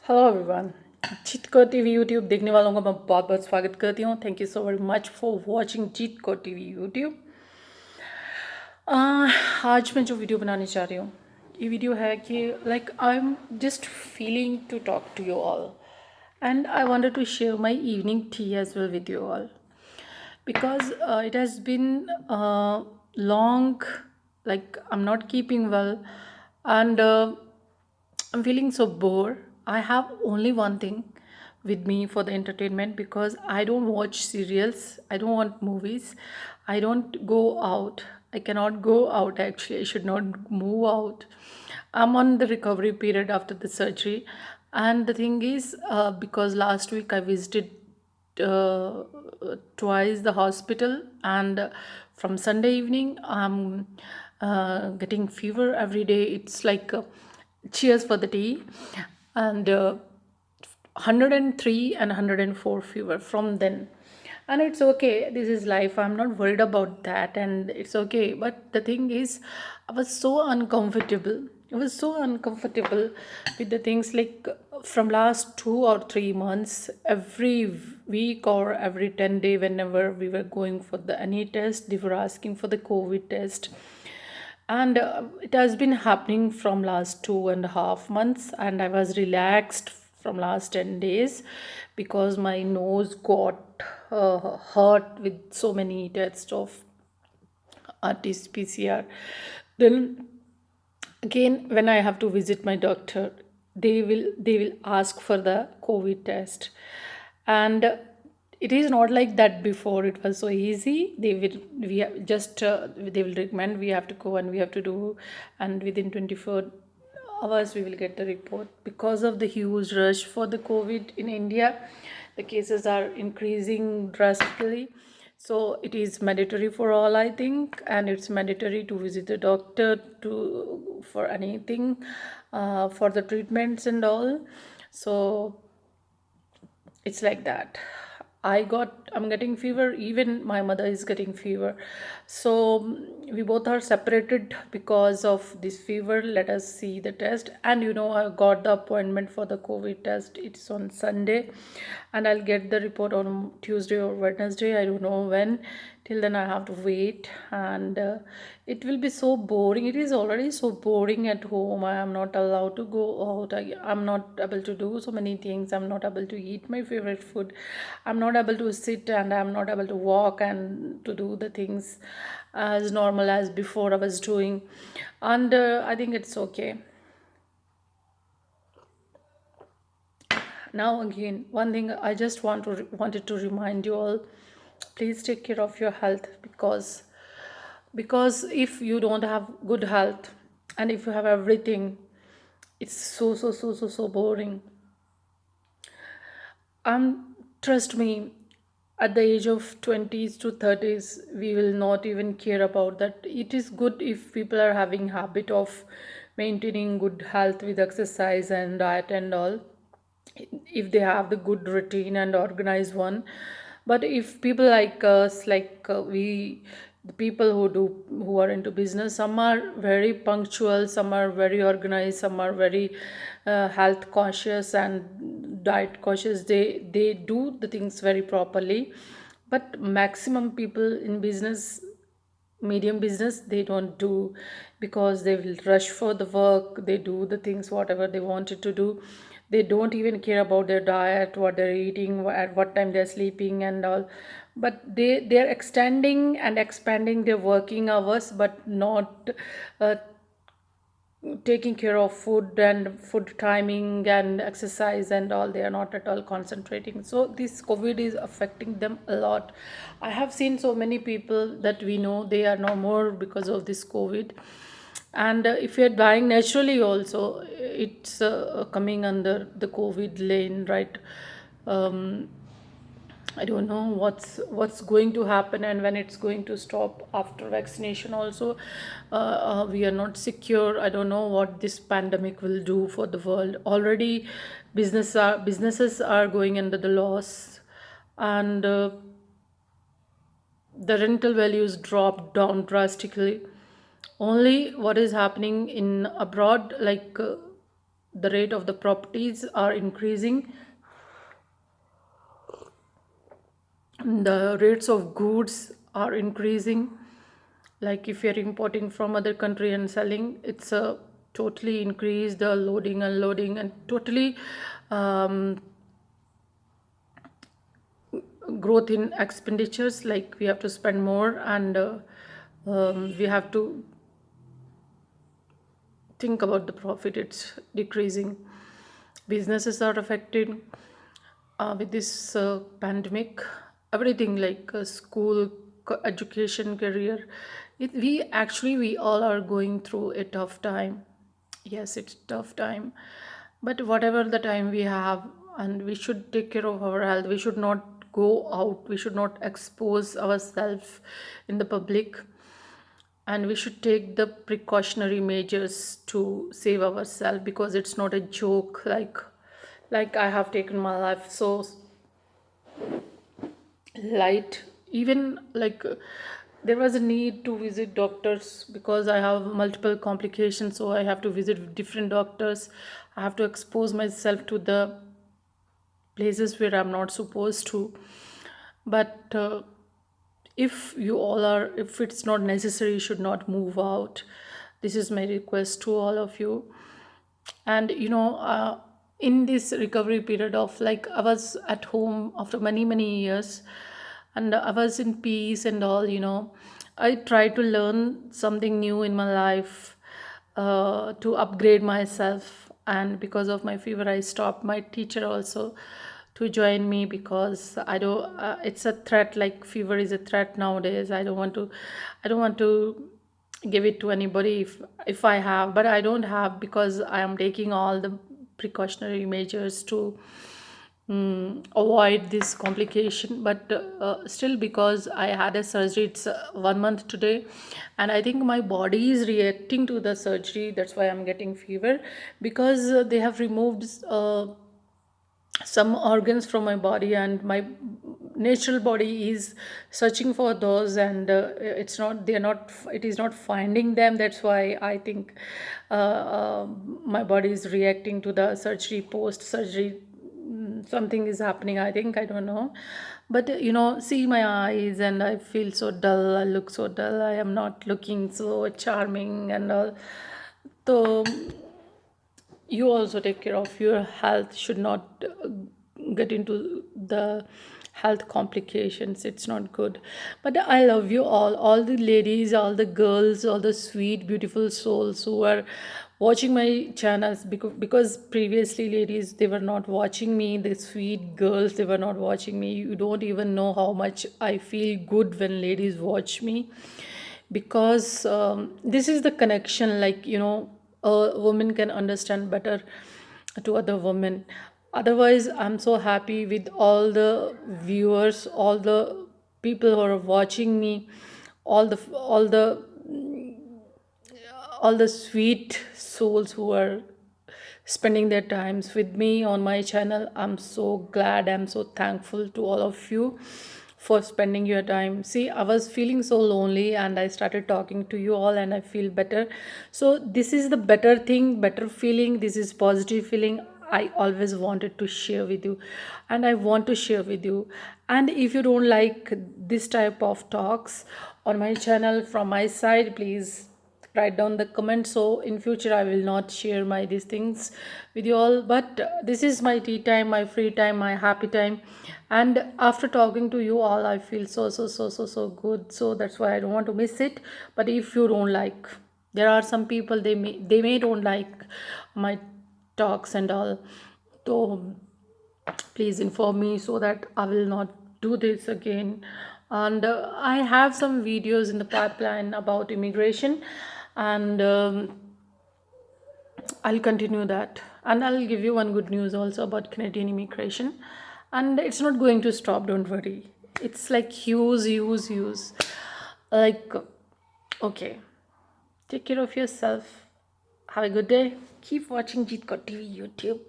Hello everyone. Jeet Kaur TV YouTube देखने वालों का मैं बहुत बहुत स्वागत करती हूँ। Thank you so very much for watching Jeet Kaur TV YouTube. आज मैं जो वीडियो बनाने चाह रही हूँ, ये वीडियो है कि like I am just feeling to talk to you all and I wanted to share my evening tea as well with you all because it has been long, like I'm not keeping well, and I'm feeling so bored. I have only one thing with me for the entertainment because I don't watch serials, I don't want movies, I don't go out. I cannot go out actually. I should not move out. I'm on the recovery period after the surgery. And the thing is, because last week I visited uh, twice the hospital, and from Sunday evening I'm getting fever every day. It's like cheers for the tea, and 103 and 104 fever from then. And it's okay, this is life, I'm not worried about that, and it's okay. But the thing is, I was so uncomfortable. I was so uncomfortable with the things, like from last 2 or 3 months, every week or every 10 day, whenever we were going for the any test, they were asking for the COVID test. And it has been happening from last 2.5 months, and I was relaxed from last 10 days because my nose got hurt with so many tests of RT PCR. Then again, when I have to visit my doctor, they will ask for the COVID test. And it is not like that. Before it was so easy. They will recommend we have to go and we have to do, and within 24 hours we will get the report. Because of the huge rush for the COVID in India, the cases are increasing drastically. So it is mandatory for all, I think, and it's mandatory to visit the doctor to for anything, for the treatments and all. So it's like that. I'm getting fever, even my mother is getting fever. So we both are separated because of this fever. Let us see the test. And I got the appointment for the COVID test. It's on Sunday, and I'll get the report on Tuesday or Wednesday, I don't know when. Till then I have to wait, and it will be so boring. It is already so boring at home. I am not allowed to go out. I'm not able to do so many things. I'm not able to eat my favorite food. I'm not able to sit, and I'm not able to walk and to do the things as normal as before I was doing. And I think it's okay. Now again, one thing I just wanted to remind you all: please take care of your health, because if you don't have good health, and if you have everything, it's so boring. Trust me, at the age of 20s to 30s, we will not even care about that. It is good if people are having habit of maintaining good health with exercise and diet and all, if they have the good routine and organized one. But if people like us, like we the people who are into business, some are very punctual, some are very organized, some are very health cautious and diet cautious. They do the things very properly. But maximum people in business, medium business, they don't do, because they will rush for the work. They do the things whatever they wanted to do. They don't even care about their diet, what they're eating, at what time they're sleeping and all. But they're extending and expanding their working hours, but not uh, taking care of food and food timing and exercise and all. They are not at all concentrating. So this COVID is affecting them a lot. I have seen so many people that we know, they are no more because of this COVID. And if you're dying naturally also, it's coming under the COVID lane, right? um, I don't know what's going to happen and when it's going to stop after vaccination. Also, we are not secure. I don't know what this pandemic will do for the world. Already, businesses are going under the loss, and the rental values dropped down drastically. Only what is happening in abroad, like the rate of the properties are increasing, the rates of goods are increasing. Like if you're importing from other country and selling, it's a totally increase the loading, unloading, and totally um, growth in expenditures. Like we have to spend more, and we have to think about the profit. It's decreasing. Businesses are affected with this pandemic. Everything like school, education, career. We all are going through a tough time. Yes, it's tough time, but whatever the time we have, and we should take care of our health. We should not go out. We should not expose ourselves in the public, and we should take the precautionary measures to save ourselves, because it's not a joke. Like I have taken my life so light. Even like there was a need to visit doctors because I have multiple complications, so I have to visit different doctors. I have to expose myself to the places where I'm not supposed to. But if it's not necessary, you should not move out. This is my request to all of you. And in this recovery period of, like, I was at home after many many years, and I was in peace and all. I tried to learn something new in my life, to upgrade myself. And because of my fever, I stopped my teacher also to join me, because I don't it's a threat. Like fever is a threat nowadays. I don't want to give it to anybody if I have, but I don't have, because I am taking all the precautionary measures to avoid this complication. But still, because I had a surgery, it's 1 month today, and I think my body is reacting to the surgery. That's why I'm getting fever, because they have removed some organs from my body, and my natural body is searching for those, and it is not finding them. That's why I think my body is reacting to the surgery. Post surgery, something is happening, I think. I don't know. But see my eyes, and I feel so dull. I look so dull. I am not looking so charming and all. So you also take care of your health. Should not get into the health complications. It's not good. But I love you all the ladies, all the girls, all the sweet beautiful souls who are watching my channels, because previously ladies, they were not watching me. The sweet girls, they were not watching me. You don't even know how much I feel good when ladies watch me, because this is the connection. Like a woman can understand better to other women. Otherwise, I'm so happy with all the viewers, all the people who are watching me, all the sweet souls who are spending their times with me on my channel. I'm so glad, I'm so thankful to all of you for spending your time. See, I was feeling so lonely, and I started talking to you all, and I feel better. So this is the better thing, better feeling. This is positive feeling I always wanted to share with you, and I want to share with you. And if you don't like this type of talks on my channel from my side, please write down the comment, so in future I will not share my these things with you all. But this is my tea time, my free time, my happy time, and after talking to you all, I feel so good. So that's why I don't want to miss it. But if you don't like, there are some people, they may don't like my talks and all. So please inform me, so that I will not do this again. And I have some videos in the pipeline about immigration, and I'll continue that. And I'll give you one good news also about Canadian immigration. And it's not going to stop, don't worry. It's like use. Like, okay. Take care of yourself. Have a good day. Keep watching Jeet Kaur TV YouTube.